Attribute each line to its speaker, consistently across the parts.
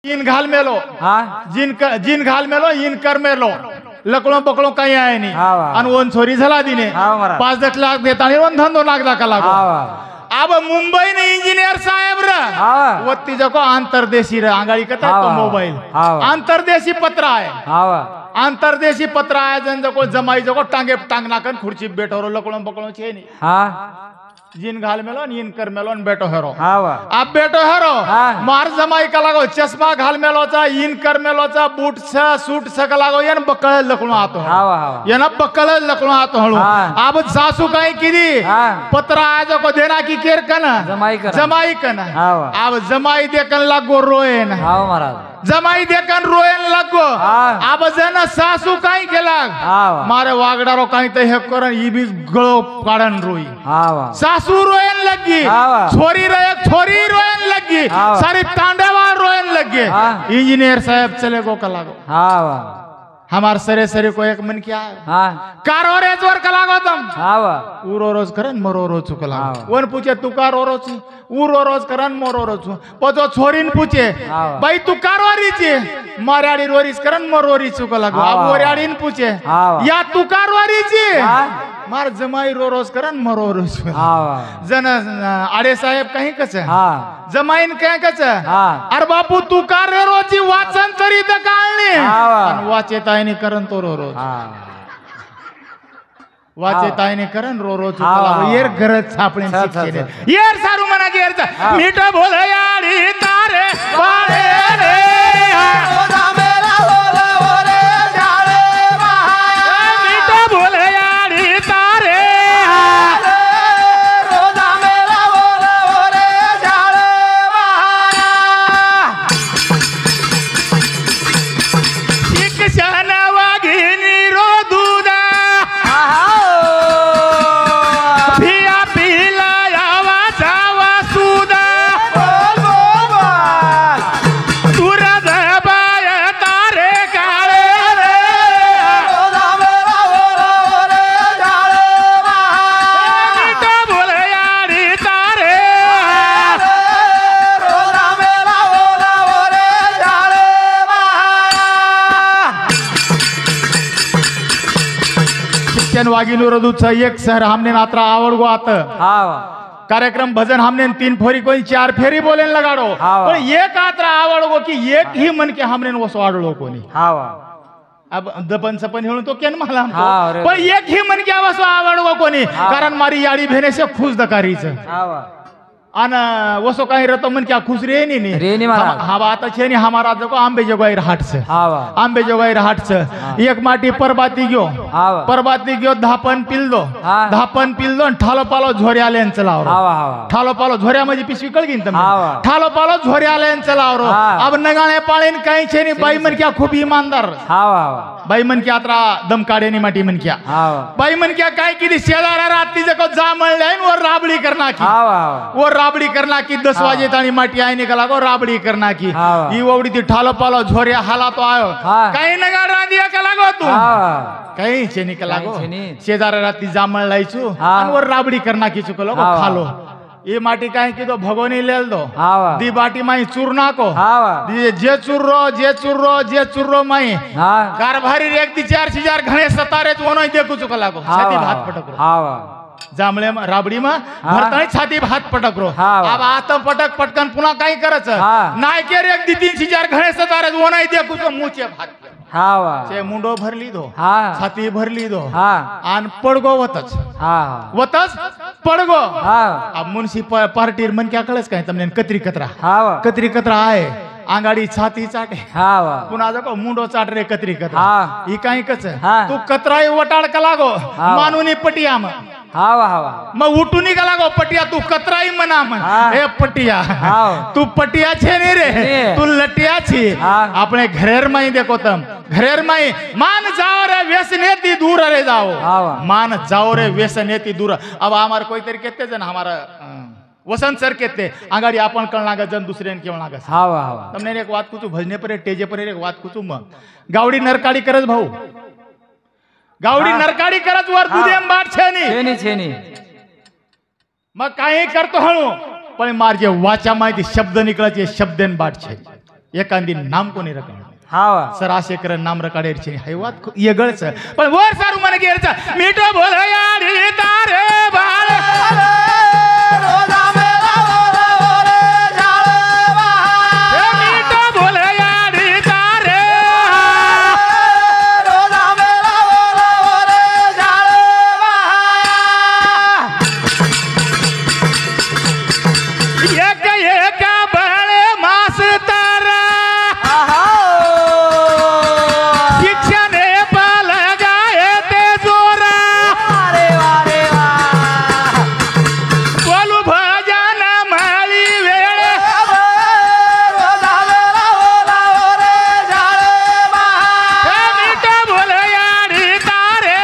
Speaker 1: In घाल मेलो
Speaker 2: हाँ
Speaker 1: जिन घाल मेलो इन कर मेलो लकड़ो पकड़ो काही आहे नाही आणि वन छोरी झाला दिने 5-10 लाख देता आणि वन धंदो लाख दाखा लागो अब मुंबई ने इंजीनियर साहेब र वत्ती जको अंतरदेशी र आंगाळी कथा तो मोबाईल अंतरदेशी पत्र आहे अंतरदेशी पत्र आहे जन जको जमाई जको टांगे टांग नाकन खुर्ची बैठो लकड़ो पकड़ो छे नहीं जिन घाल मेलो इन कर मेलो बेटो हेरो आप बेटो हेरो मार जमाई का लागो चश्मा घाल मेलो चा इन कर मेलो चा बूट सा सूट सा का लागो यान बक्कळ लकणो आतो यान बक्कळ लकणो आतो हळू अब सासू काही किदी पत्र आज को देना की केर कना जमाई कना अब जमाई देखन लागो रोएन जमाई देखन रोएन लागो अब जन सासू काही केला मारे वागडारो काही ते हे करन ई बी गळो काढन रोई सासू रोयन लगी छोरी रोयन लगी सारी तांडेवाल रोयन लगे इंजीनियर साहब चले गो का लागो हमार सरे सरे को एक मन क्या कार और एजवर का लागो तुम उरो रोज करन मरो रोज का लागो वन पूछे तू कार और रोज उरो रोज करन मरो रोज पजो छोरीन पूछे भाई तू कार वारी छे माराडी रोरीस करन मरोरी चुका लागो अब ओराडीन पूछे या तू कार वारी छे मार जमाई रो रोज करन मरो रोज जन आडे साहेब काही कसे जमाईन काय कसे अरे बापू तू कार रे रोजी वाचन तरी द काळणी आणि वाचे ताईने करन तो रो रोज वाचे ताईने करन रो रोज येर गरज छापणे शिक्षे येर सारू मना गेरचा मीठ बोलयाडी तारे बाळे रे एक शहर हमने नात्रा आवड़ गो आत कार्यक्रम भजन हमने 3 फेरी कोई 4 फेरी बोलेन लगाड़ो और एक आत्रा आवड़ गो कि एक ही मन के हमने वो स्वाडलो कोनी अब दपन सपन हेळून तो केन मला पण एक ही मन के आवाज आवड़ गो कोनी कारण मारी याडी भेने से खुश दकारीच आना वसो काही रतो मन क्या खुश रे नी हा बात छे नी हमारा जको आंबे जोगाई हाट से आंबे जोगाई हाट से एक माटी परबाती गयो धापन पिल दो ठालो पालो झोऱ्या लेन चलाव ठालो पालो झोऱ्या म्हणजे पिशवी कळगीन तम ठालो पालो झोऱ्या लेन चलाव रो अब नगाणे पाळीन काही छे नी बाई मन क्या खूब ईमानदार बाई मन क्या आत्रा दम काढे नी माटी मन क्या बाई मन क्या काय की शेजारा राती जको जामळ लेन वर राबडी करना की वर राबडी करना की 10 वाजे ताणी माटी आई निकला को राबडी करना की ई ओवडी ती ठालो पालो झोरिया हाला तो आयो काही नगाड रांदिया का लागो तू काही छे निकला को शेजारा राती जामळ लाईचू आणि वर राबडी करना की चुकलो को खालो ये माटी काहे की तो भगोनी लेल दो दी बाटी माई चूरना को जे चुर्रो माई कारभारी एक दी 4 घणे सतारे वनो देखू चुकला को छाती भात पटक जांभळे राबडी मा भरताळी छाती भात पटकरो अब आता पटक पटकन पुन्हा काही करायचं नाही केर एक दी 3-4 घणे सतारे वनाई देखू तो मुचे भात चे मुंडो भरली दो छाती भरली दो आन पडगो वतच पडगो अब म्युनिसिपल पार्टी मन क्या कळस काय तमने कतरी कतरा आहे आंगाडी छाती चाटे पुन्हा जको मुंडो चाट रे कतरी कतरा ही काही कच तू कतराई वटाड का लागो मानुनी पटिया मग उठून का लागो पटिया तू कतराई मना मन हे पटिया तू पटिया छे नहीं रे तू लटिया छी अपने घरेर माई देखो तम घरेर माई मान जाओ रे व्यसनेती दूर रे जाओ मान जाओ रे व्यसनेती दूर अब हमार कोई तरी कहते जन हमारा वसंत सर कहते आगाड़ी आपण कळ लागा जन दुसरे केवळ लागा तमने एक बात कुछ भजने पर टेजे पर एक बात कुछ मग गावडी नरकाडी करज भाऊ गावडी नरकाडी करत वर दुधेम बाट छेनी मग काही करतो हळू पण मार जे वाचा माहिती शब्द निकळाचे शब्देन बाट छे एखादी नाम कोणी रकाड
Speaker 2: हा
Speaker 1: सर असे कर नाम रकाडेरचे हैवात येगळच पण वर सारू मन गेरचा मिठो बोल याडी तारे बाळ मिठो बोल याडी तारे एक एक बळे मास्तर शिक्षणे पाल गाये ते जोरा बोलू भजन माळी वेळ मिठ बोल याडी तारे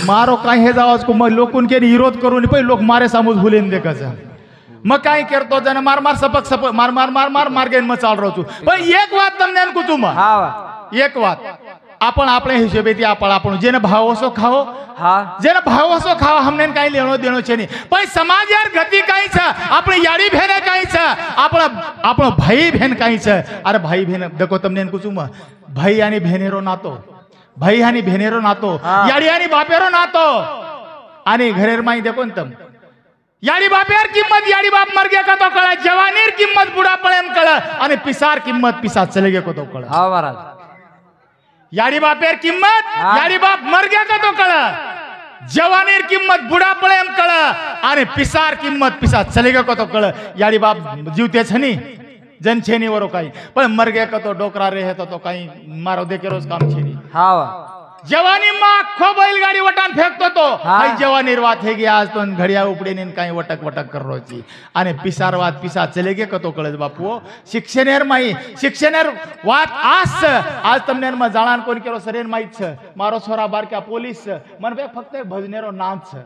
Speaker 1: मारो काय हे जावाच को मग लोकून के विरोध करून पहिले लोक मारे सामूज भुलेन देखायचं मग काय करतो जण मार मार सपक सपक मार मार मार मार मार गेन मग चाल राहतो पण एक वात તમને એમ કુતું એક વાત आपण આપણે હિસાબે થી आपण જેને ભાવ હશો ખાઓ જેને ભાવ હશો ખાઓ हमने કાઈ લેણો દેણો છે નહીં પણ સમાજ યાર ગતિ કાઈ છે આપણી યાડી ભેને કાઈ છે આપણો ભાઈ બહેન કાઈ છે અરે ભાઈ બહેન દેખો તમને એમ કુતું ભાઈ અને બહેનેરો નાતો भाई आणि भेनेरो नातो याडी आणि बापेरो नातो आणि घरेर माई देखो तम याडी बापेर किंमत याडी बाप मर गया का तो कळा जवानीर किंमत बुढ़ा पळेम कळ आणि पिसार किंमत पिसा चले गया को तो कळ
Speaker 2: हा महाराज
Speaker 1: याडी बापेर किंमत याडी बाप मर गया का तो कळ जवानीर किंमत बुढ़ा पळेम कळ आणि पिसार किंमत पिसा चले गया को तो कळ याडी बाप जीवते छनी जन छेनी वरो काही पण मर गया का तो डोकरा रे तो काही मारो दे के रोज काम छेनी
Speaker 2: हा
Speaker 1: जवानी मा खो बैलगाडी वटान फेकतो तो हाय जवानी वात हे गया आज तो घडिया उपडे ने काही वटक वटक कर रोची आणि पिसार वात पिसा चले गे कतो कळज बापू शिक्षणेर माई शिक्षणेर वात आज તમને માં જાણાન કોણ કેરો સરેન માઈ છે મારો છોરા બાર કે પોલીસ મન બે ફક્ત ભજનેરો નાચ છે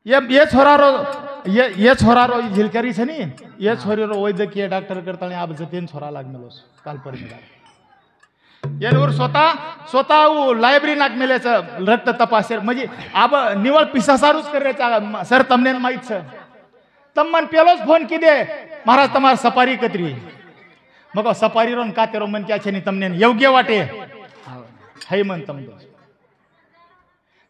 Speaker 1: ये छोरारो झिलकरी છે ની ये छोरीरो वैद्यकीय डॉक्टर करताने आप जतेन छोरा लागमेलो काल परमिदा येनवर स्वतः लायब्ररी नाक मेलेच रक्त तपासेर म्हणजे आब निवळ पिसासारूच करायचा सर તમને माहित છે तमन पेलोच फोन किदे महाराज તમાર सफारी कतरी मग सफारी रोन कातेरो मन क्या છે ની તમને योग्य वाटे हाय मन तमदो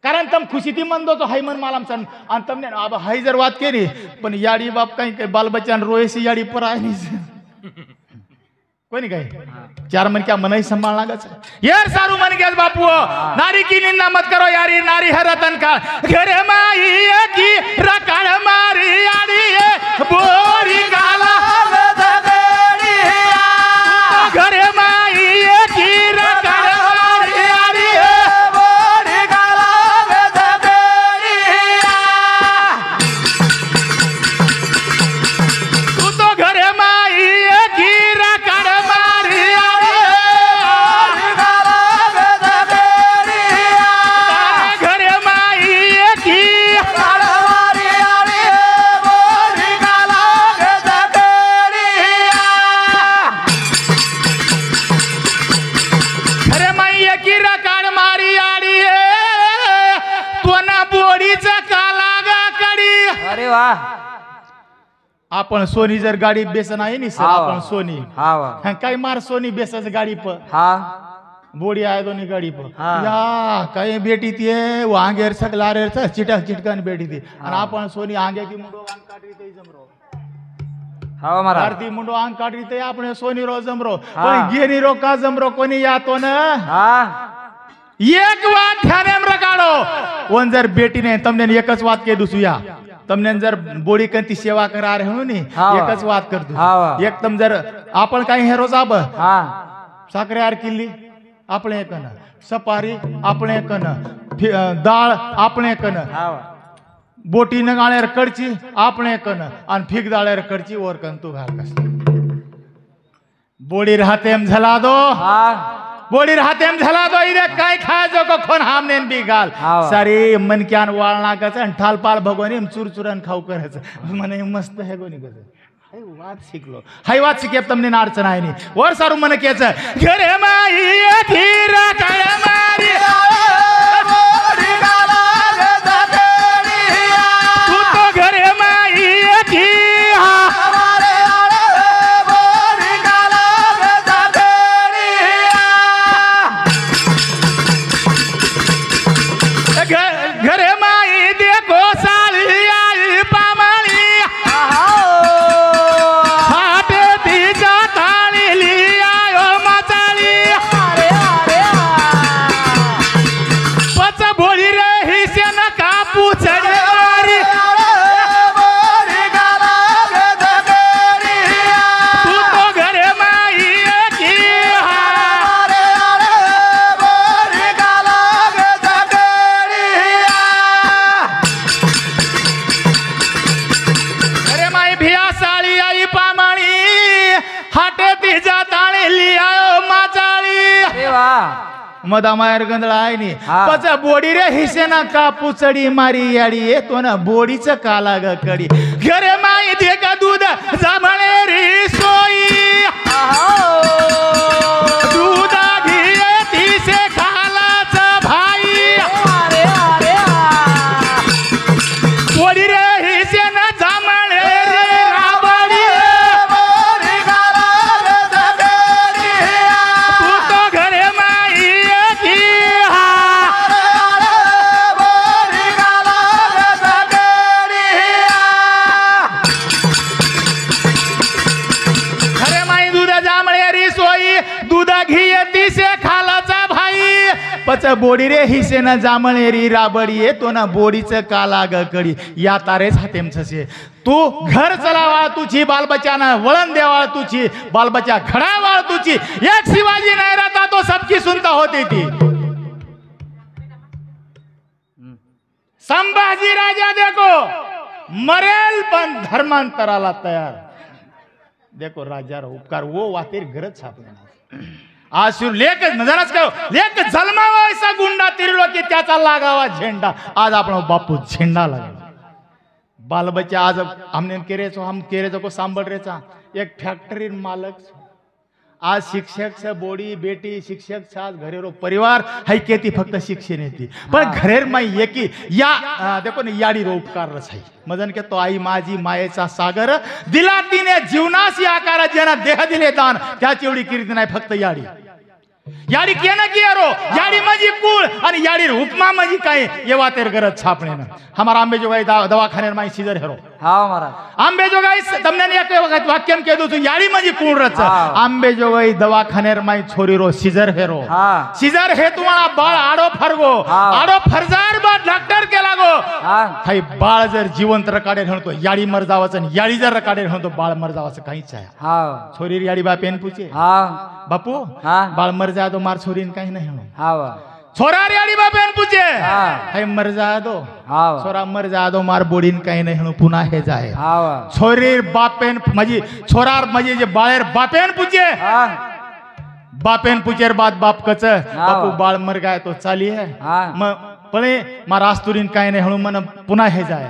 Speaker 1: कारण तम खुशीती मन दो तो हाय मन मालम सन आणि તમને अब हाय जर बात केली पण याडी बाप काही बाल बच्चान रोयसी याडी पर आहे नाही कोणी काय चार मन क्या मनाई संभाळ लागत यार सारू मन गया बापू नारी की निंदा मत करो यारी नारी है रतन का घर माई की रकड़ मारी यारी बोरी गाला घर माई की रकड़ मारी यारी बोरी गाला तू तो घर माई की रकड़ आपण सोनी जर गाडी बेसन आहे नी सर आपण सोनी काय मार सोनी बेसच गाडी पर बोडी आहे दोन्ही गाडी पर या काय बेटी ती वांगेर सकला रे चिटक चिटकन बेटी ती आणि आपण सोनी आंगे की मुंडो अंग काढरी ते जमरो
Speaker 2: हा मारा
Speaker 1: आरती मुंडो अंग काढरी ते आपण सोनी रो जमरो पण गेनी रो का जमरो कोणी यातो ना एक વાત ध्यानेम रखाडो वन जर बेटी ने તમને एकच વાત કે દુસુ યા તમને जर बोडी कंती सेवा करा रहे हो नी एकच વાત करतो एकदम जर आपण काही हे रोज आब साखरे आर किल्ली આપણે કન सपारी આપણે कन दाळ આપણે कन बोटी नगाळेर कडची આપણે कन आणि फीक दाळेर कडची वर कन तू घाल कस बोडी राहतेम झाला दो बोडी राहतेम झाला दो इधे काय खायचो को खोन हमने भी गाल सारी मन क्यान वाळना कस ठाल पाल भगवानी चुरचुरन खाऊ करच मने मस्त है गोनी कस हाय वात शिकलो हाय वात शिके તમને अडचण आहे नी वर सारू मन केच घरे माई धीर कळ मारी घरे माई देखो साली आई पामाणी फाटे तिच्या ताणी लिया माचाळी पच बोली रे ही शेण कापू चढवारी तू तो घरे माई की घरे माई भिया साळी आई पामाणी हाटे तिच्या ताणी लिया माचाळी
Speaker 2: अरे वा
Speaker 1: मधा मायर गंधळा आहे नी
Speaker 2: हा.
Speaker 1: पच बोडी रे हिसेना कापू चढी मारी याडी येतो ना बोडीचं काला ग कडी घरे माई दे का दूध जांभळे री सोई दूध घिये तिसे खालाच भाई बोडी रे हिसेना जांभळे रे राबडी तू तो घरे माई की घरे माई दूध जांभळे री सोई दूध घिये तिसे खालाचा भाई पच बोडी रे हिसे ना जांभळे री राबडी येतो ना बोडीचं काला ग कडी या तारेच हातेम छसे तू घर चलावा तुझी बालबच्चाना वळण देवाळ तुझी बालबच्चा घडावाळ तुझी एक शिवाजी नाही राहता तो सबकी सुनता होती ती संभाजी राजा देखो मरेल पण धर्मांतराला तयार देखो राजा उपकार वो वातेर गरज छापले आज शिव लेख नजरच करो लेख जन्मावा ऐसा गुंडा तिरलो की त्याचा लागावा झेंडा आज आपण बापू झेंडा लागला बाल बच्चा आज हमने हम केरे को सांभळ रेचा एक फैक्ट्री मालक छो। आज शिक्षक से बोडी बेटी शिक्षक छा घरे रो परिवार है केती फक्त शिक्षण येती पण घरेर माई एकी या देखो ना याडी रो उपकार रसाई मजन के तो आई माझी मायेचा सागर दिला तिने जीवनासी आकार ज्याना देह दिले दान त्याची एवढी कीर्ती नाही फक्त याडी याडी केना कियारो याडी माझी कुळ आणि याडी उपमा माझी काय येवा तेर गरज छापणे ना हमारा अंबेजोगाई दवाखाने में सीजर हेरो
Speaker 2: हाँ महाराज
Speaker 1: अंबेजोगाई तमने एक वाक्यम कह दो तो याडी माझी कुळ रच अंबेजोगाई दवाखाने में छोरी रो सीजर हेरो सीजर हे तुम्हारा बाळ आडो फरगो आडो फरजार बा डॉक्टर के लागो हाय बाळ जर जिवंत रकाडे म्हणतो याडी मर जावाचं याडी जर रकाडे म्हणतो बाळ मर जावाचं काहीच आहे
Speaker 2: हाँ
Speaker 1: छोरी याडी बा पेन पूछे
Speaker 2: हाँ
Speaker 1: बापू बाळ मर जा दो मार छोरीन काही नाही म्हणून
Speaker 2: हाँ
Speaker 1: छोरा रेडी बापेन पूछे
Speaker 2: हाँ
Speaker 1: हाय मर जा दो
Speaker 2: हाँ
Speaker 1: छोरा मर जा दो मार बोडीन काही नाही म्हणून पुन्हा हे जाय
Speaker 2: हाँ
Speaker 1: छोरीर बापेन म्हणजे छोरार म्हणजे जे बाळेर बापेन पूछे
Speaker 2: हाँ
Speaker 1: बापेन पूछेर बाद बाप कच बापू बाळ मर गाय तो चाली है
Speaker 2: हाँ
Speaker 1: मग पळे मार आस्तुरीन काही नाही म्हणून मन पुन्हा हे जाय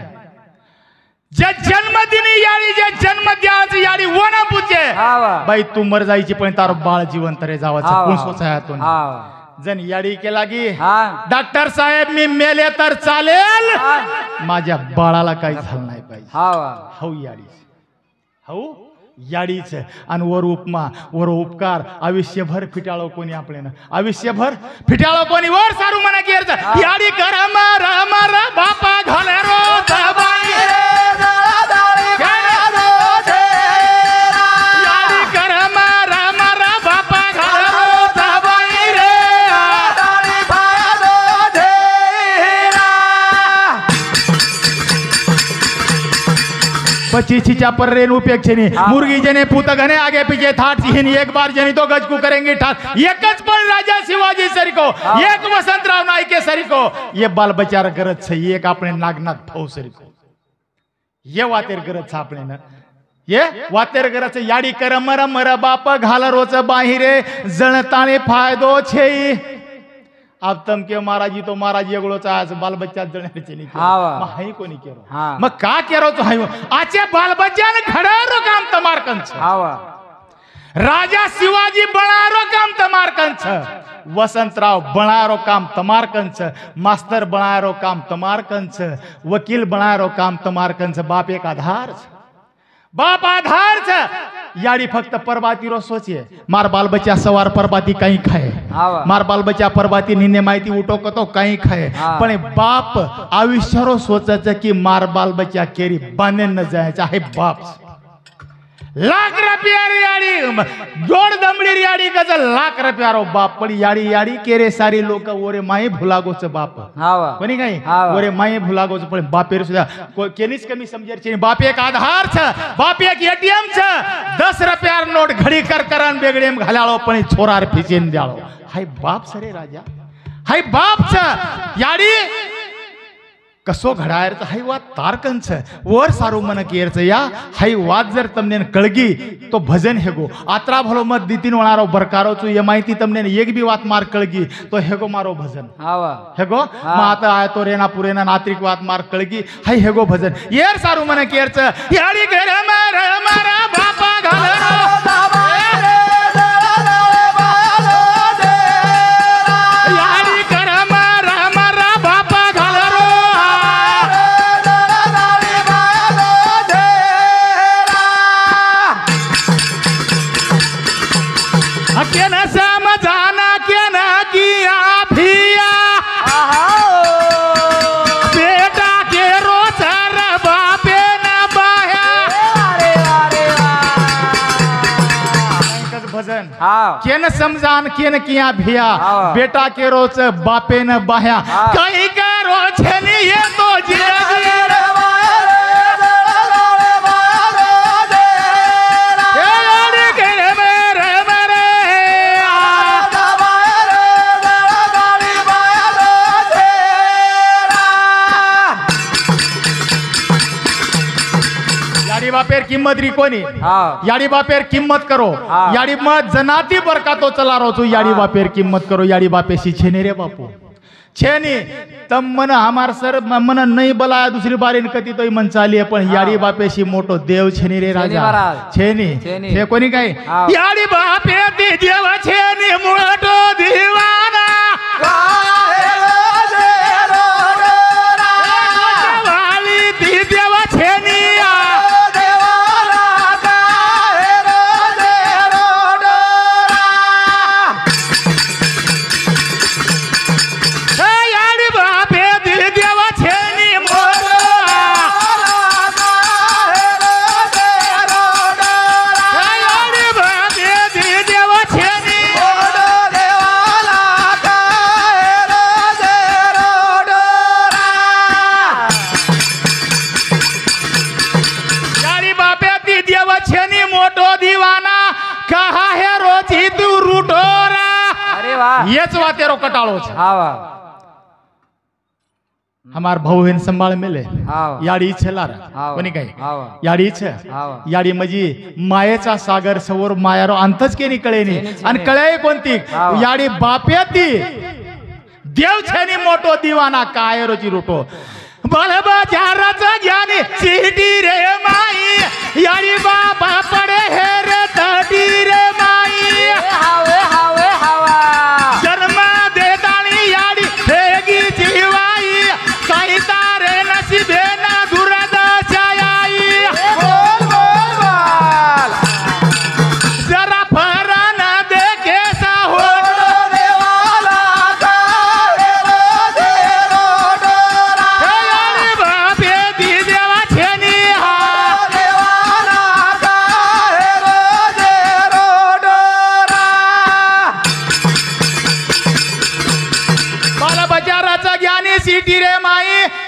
Speaker 1: जे जन्मदिनी याडी जे जन्म द्याच याडी वना पूछे
Speaker 2: हाँ
Speaker 1: बाई तू मर जायची पण तार बाळ जिवंत रे जावाचं कोण सोचायतून
Speaker 2: हाँ
Speaker 1: जन याडी के लागी
Speaker 2: हाँ
Speaker 1: डॉक्टर साहेब मी मेले तर चालेल माझ्या बाळाला काही झालं नाही पाहिजे
Speaker 2: हाँ
Speaker 1: हऊ याडीच हऊ याडीच आणि वर उपमा वर उपकार आयुष्यभर फिटाळो कोणी आपले ना आयुष्यभर फिटाळो कोणी वर सारू मना केर याडी कर मार मार बापा घाले रो दबाई याडी कर मार मार बापा घाले रो दबाई रे पच्चीसी चा पर रेन उपेक्षणी मुर्गी जने पुत घने आगे पीछे थाट हिन एक बार जनी तो गजकू करेंगे ठाट एकच पण राजा शिवाजी सरी को एक वसंतराव नाईके सरी को ये बाल बचार गरज छे एक अपने नागनाथ भाऊ सरी को ये वातेर गरज छापणे ना ये वातेर गरज याडी कर मर मर बाप घाल रोच बाहिरे जणताणे फायदो छे अब तम के महाराजी तो महाराज एगळोचा आज बाल बच्चा जणण्याचे नाही माही कोणी केरो मग का केरो तो हाय आचे बाल बच्चा ने घडारो काम तमारकन छ राजा शिवाजी बनारो काम तमारकन छ वसंतराव बनारो काम तमारकन छ मास्टर बनारो काम तमारकन छ वकील बनारो काम तमारकन छ बाप एक आधार छ बाप आधार छ याड़ी फक्त परबाती रो सोचे मार बाल बच्चा सवार परबाती कहीं खाए मार बाल बच्चा परबाती निने माहिती उठो कतो कहीं खाए पण बाप आयुष्यरो सोचच की मार बाल बच्चा केरी बांधे न जाए चाहे बाप लाख रुपया याड़ी जोड़ दमड़ी याड़ी का लाख रुपया रो बाप पड़ी याड़ी याड़ी केरे सारी लोक ओरे माई भुलागो च बाप कोणी काही ओरे माई भुलागो च पण बापेर सुद्धा केनीच कमी समजेर छे बाप एक आधार छ बाप एक एटीएम छ 10 रुपया नोट घडी कर करन बेगडेम घालाळो पण छोरार फिचेन द्याळो हाय बाप सरे राजा हाय बाप छ याड़ी कसो घडायर हाई वाद तारकन छ वर सारू मन केर या हाई वाद जर तमने कळगी तो भजन हेगो आत्रा भलो मत दितीन वणारो बरकारो छु ये माहिती तमने एक भी वात मार कळगी तो हेगो मारो भजन हेगो माता आय तो रेना पुरेना नात्रिक वात मार कळगी हाई हेगो भजन येर सारू मन केर छ याडी घर मारा बापा घालरो केन समझान केन किया भिया बेटा के रोच बापे न बाह्या कहीं का रोच नहीं ये तो याडी बापेर किंमत री कोणी याडी बापेर किंमत करो याडी मत जनाती बरका तो चला रो छु याडी बापेर किंमत करो याडी बापेशी छेने रे बापू छेनी तम मन हमार सर मन नहीं बलाया दूसरी बार कती तो मन चालिए पण याडी बापेशी मोटो देव छेनी रे राजा छेनी हे कोणी काय याडी बापे ती देव छेनी मोटो दीवाना वाली ती देव छेनी तेरो कटाळो छ हमार भाऊ हेन संभाळ मेले याडी छलार कोणी काय याडी छ याडी मजी मायेचा सागर सवर मायारो अंतच के निकळेनी आणि कळाय कोणती याडी बाप्याती देव छेनी मोटो दीवाना काय रोजी रोटो बलबा जाराचा ज्ञानी सिटी रे माई याडी बाबा पडे हे रे तटी रे माई हावे हावे हावा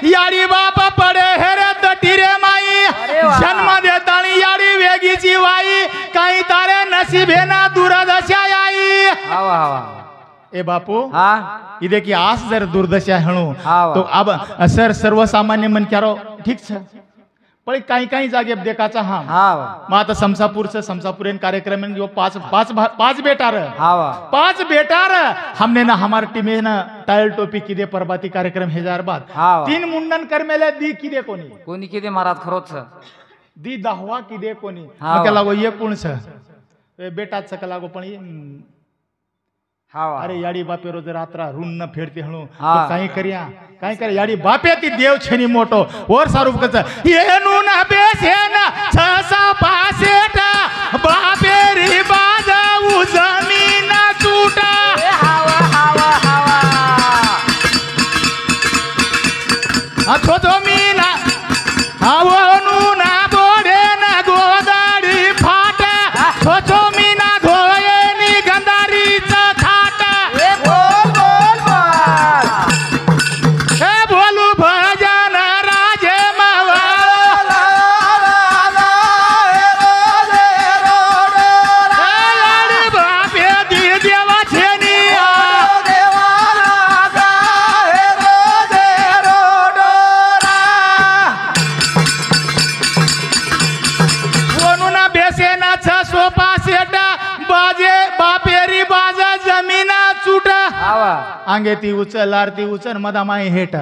Speaker 1: याडी बापा पडे हेरे तटी रे माई जन्म देतानी याडी वेगीची वाई काही तारे नसीबे ना दुर्दशा आई ए बापू इदे की आस जर दुर्दशा हणू तो अब सर सर्वसामान्य मन क्यारो ठीक छ पण काही काही जागे देखाचा मग आता समसापुरेन कार्यक्रम जो पाच बेटार पाच बेटार हमने ना हमार टीमे ना टायल टोपी किदे परबाती कार्यक्रम हेजार बाद 3 मुंडन करमेले दी किदे कोणी
Speaker 2: किदे महाराज खरोच
Speaker 1: दी 10वा किदे कोणी मग लागो ये कोण छ बेटाच क लागो पण अरे याडी बापे रोज रात्रा ऋण न फेडते हणू तो काही करे याडी बापे ती देव छेनी मोटो वर सारूप कच येनू ना बेसेन 6 5 8 छोचो मी ना आवणू ना बोडे ना गोदाडी फाट छोचो मी ना धोयनी गंधारीचा थाट हे बोलू भजन राजे बापे दी देवाचे सोपा सेटा बाजे बापेरी बाजा जमीना चुट अंगे ती उचल आरती उचल मदा माई हेट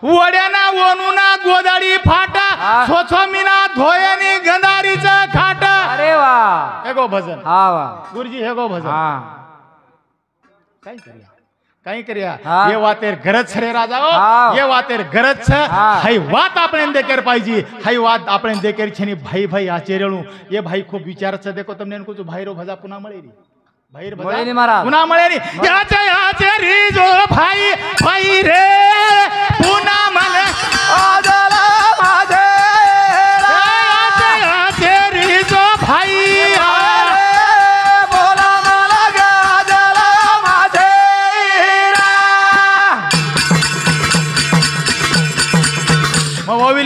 Speaker 1: वड्याना वनुना गोदाडी फाटा सोछमीना धोयनी गंधारीचा खाट अरे वा हेगो भजन गुरुजी हेगो भजन काय करूया काही करिया ये वातेर गरज रे राजा ये वातेर गरज हाई वात आपण देकर पाहिजे हाई वात आपण देकर छेनी भाई भाई आचेरेळू ये भाई खूप विचारच देखो तुमने कुछ भाईरो भजा पुन्हा मळेरी भाईर भजा पुन्हा मळेरी याचे आचेरी जो भाई भाई रे पुन्हा मळे आजला माझे याचे आचेरी जो भाई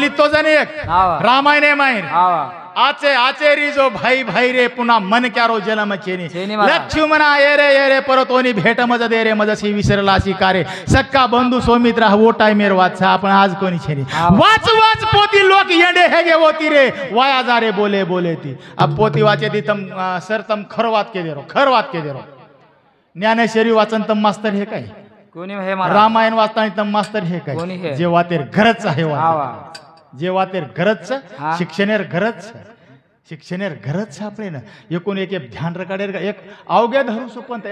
Speaker 1: तो जने एक रामायण माहिर आचे आचेरी जो भाई भाई रे पुन्हा मन क्यारो जन्म चेनी लक्ष्मणा ये रे परतोनी भेट मज दे रे मजसी विसरलासी कारे सक्का बंधू सौमित्र वो टाइमेर वाचा आपण आज कोणी छेनी वाच वाच पोती लोक येंडे हेगे होती रे वाया जा रे बोले बोले ती अब पोती वाचे दी तम सर तम खरवात के दे रो ज्ञानेश्वरी वाचन तम मास्तर हे काय कोणी हे रामायण वाचताना तम मास्तर हे काय जे वातेर गरज आहे जे वातेर गरज शिक्षणेर गरज आपले ना एकूण एक ध्यान रकाडेर एक अवघ्या धरू सुपंत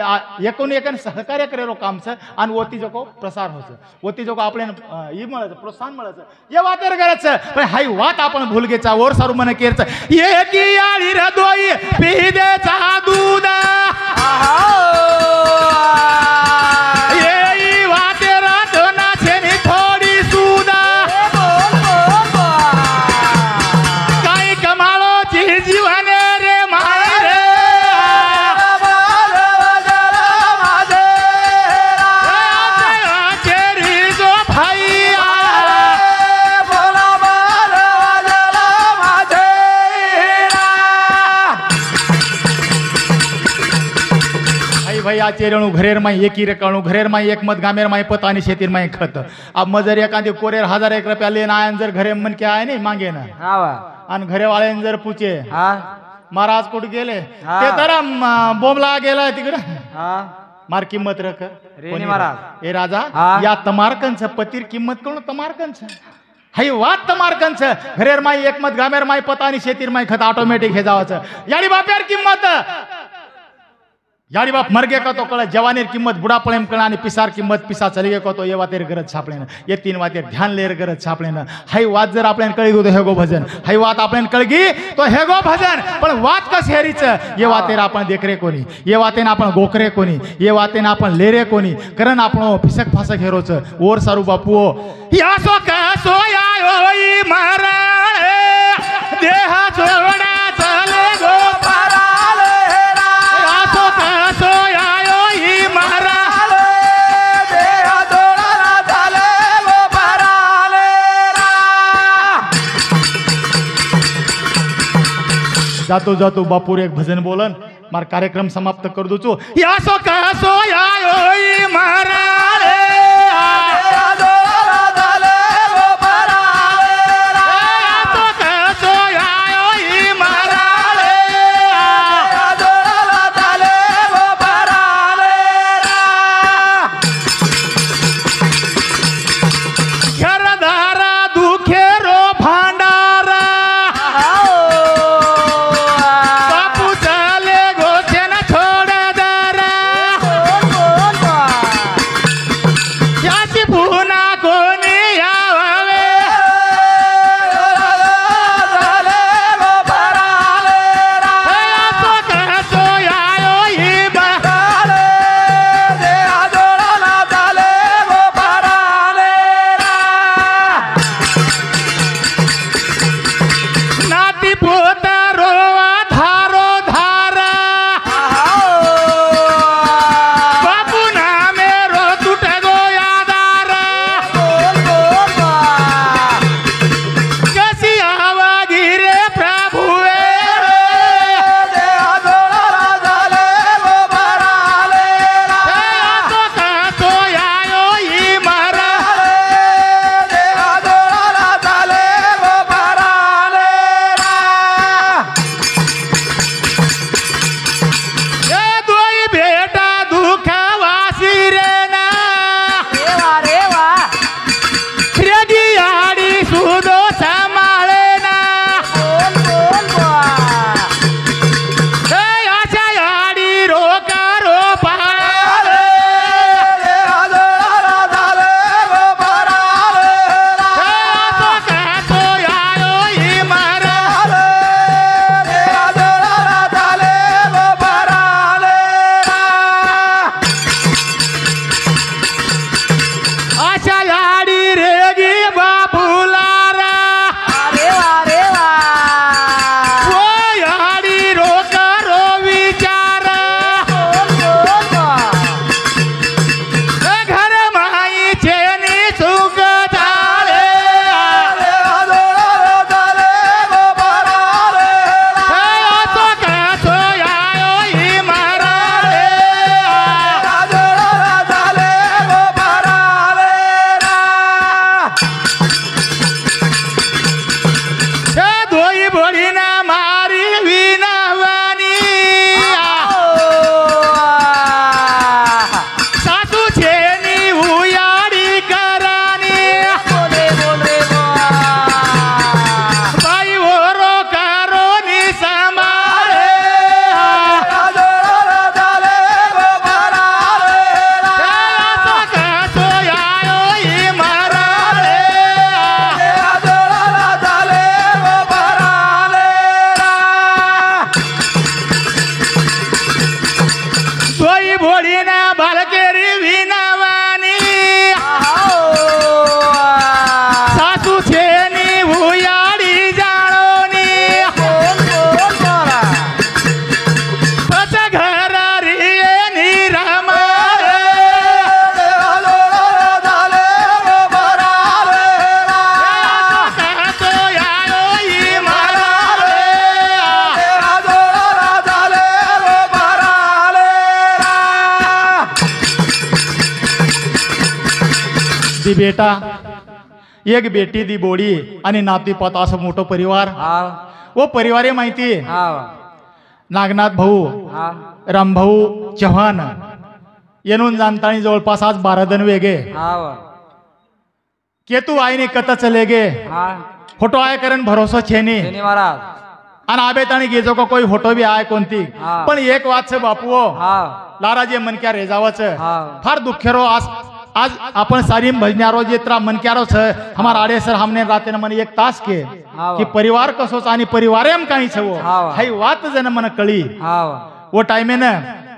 Speaker 1: एकूण एक सहकार्य करेलो काम छ आणि ओती जको प्रसार होच ओती जको आपले ई मळच प्रोत्साहन मळच ये वातेर गरज पण हाई वात आपण भूलगेचा वर सारू मन केरच एकी आळी र दोई पी दे चा दूध ये वातेर दोना छेनी थोडी सुदा जीवने रे मारे आचेरी जो भाई भाई आचेरणू घरेर माई एकी रेकाणू घरेर माई एक मत गामेर माई पत आणि शेतीर माई खत अब मजर एखादी कोरेर 1000 रुपया लेन आयन जर घरे मन के आय नाही मागे ना आणि घरे वाले जर पूछे महाराज कुठे गेले ते तर बोमला गेला तिकडे मार किंमत रख ए राजा या तमारकंच पतीर किंमत कोण तमारकंच हाई वात तमारकंच घरेर माई एक मत गामेर माई पत आणि शेतीर माई खत ऑटोमॅटिक हे जावाचं याडी बापेर किंमत याडी बाप मर गे का तो कळ जवानेर किंमत बुढ़ा पळेम कळ आणि पिसार किंमत पिसा चली गे को तो ये वातेर गरज छापले ना ये तीन वातेर ध्यान लेर गरज छापले ना हाई वात जर आपल्यान कळगी तो हेगो भजन हाई वात आपल्यान कळगी तो हेगो भजन पण वात कस हेरीच ये वातेर आपण देखरे कोणी ये वातेन आपण गोकरे कोणी ये वातेन आपण लेरे कोणी कारण आपण फिसक फासक हेरोच ओर सारू बापू या सो का सो याई मारा देहा जोडा चले गो जातो जातो बापूर एक भजन बोलन मार कार्यक्रम समाप्त कर दो चो या सो का सो याई मारा याडी रेगी बाबुलारा
Speaker 2: अरे वा रे वा
Speaker 1: ओ याडी रो करो विचार घर माई छेनी सुख झाले असो कसो यायो ही माराले धोई बोली ना मारी विनवनी सासू छेनी उयाडी करानी बाई ओरो करो नि समारे असो कसो यायो ही माराले सोई भोळी ना बालकेरी विनवानी सासू छेनी उयाडी जाळोनी पच घर रियेनी रमारे कसो यायो ही माराले ती बेटा एक बेटी दी बोडी आणि नाती पोत असं मोठं परिवार व परिवारे माहिती नागनाथ भाऊ रामभाऊ चव्हाण येणून जाणतानी जवळपास आज 12 जण वेगे केतू आईने कत चले गे फोटो आय करण भरोसा छेनी
Speaker 2: महाराज
Speaker 1: आणि आबेत आणि गेजो का कोई फोटो भी आय कोणती पण एक वाच बापू लाराजे मनक्या रेजावच फार दुःखेरो आज अपन सारी भजन्यारो जेत्रा मनक्यारो छ हमार आड़े सर हमने राते न मन एक तास के कि परिवार कसोच आणि परिवारेम काही छवो हाई वात जन मन कळी वो टाइमे न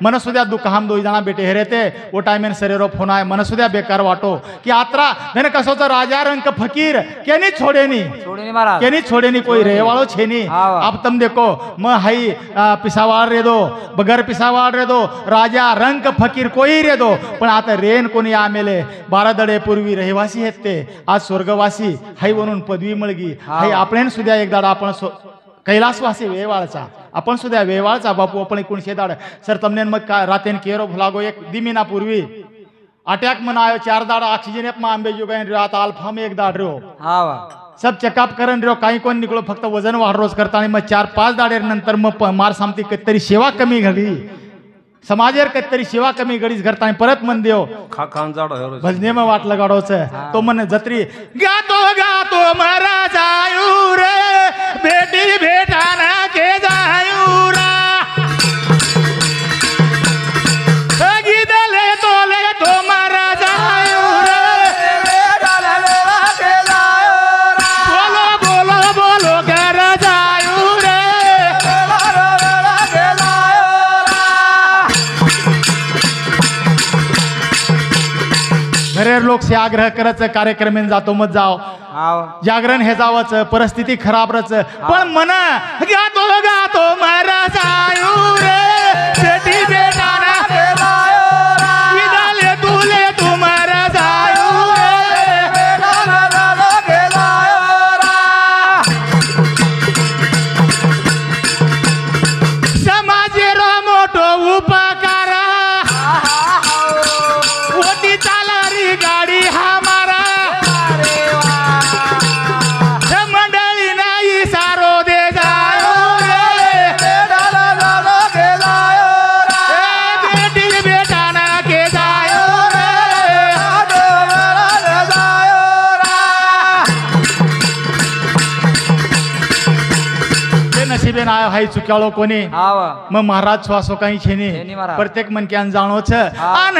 Speaker 1: मन सुद्या दुःख हम 2 जना बेटे हेरेते वो टाइमे सरेरो फोन आय मन सुद्या बेकार वाटो कि आत्रा धन कसोच राजा रंक फकीर केनी छोडेनी
Speaker 2: महाराज
Speaker 1: केनी छोडेनी कोई रेवाळो छेनी अब तुम देखो म हाई पिसावाळ रे दो बगर पिसावाळ रे दो राजा रंक फकीर कोई रे दो पण आता रेन कोणी आमेले 12 दडे पूर्वी रहिवासी आहेत ते आज स्वर्गवासी हाई म्हणून पदवी मिळगी हाई आपल्यान सुद्या एक दाडा आपण कैलासवासी वेवाळचा आपण सुद्धा वेवाळचा बापू आपण 19 दाड सर तमने मग रातेन केरो भुलागो एक दिमिना पूर्वी अटैक मना आयो 4 दाड ऑक्सीजन मा आंबे जो गए रात अल्फा में 1 दाड रो सब चेकअप करन रो काही कोण निकलो फक्त वजन वाढ रोज करता आणि मग 4-5 दाडे नंतर मग मार सामती कतरी सेवा कमी घडली समाजेर कतरी सेवा कमी गडीच करता आणि परत मन देव भजने में वाट लगाडोच तो मन जत्री गातो गातो मरा जायू रे बेटी भेटाना के जायू रा गीदले तो मरा जायू रे बोलो बोलो बोलो कर जायू रे घरेर लोक से आग्रह करच कार्यक्रम में जातो मत जाओ जागरण हे जावच परिस्थिती खराब रच पण मन गातो गातो मरा जायू रे बेटी बेटाना गीदले तुले तू मरा जायू रे समाजेरो मोठो उपकार होती चालरी गाडी हमारा मंडळी नाही सारो दे जायो रे बेटी बेटाना के जायो रे नशिबे ना हाई चुक्याळो कोणी मग महाराज श्वासो काही छेनी प्रत्येक मनक्यान जाणोच अन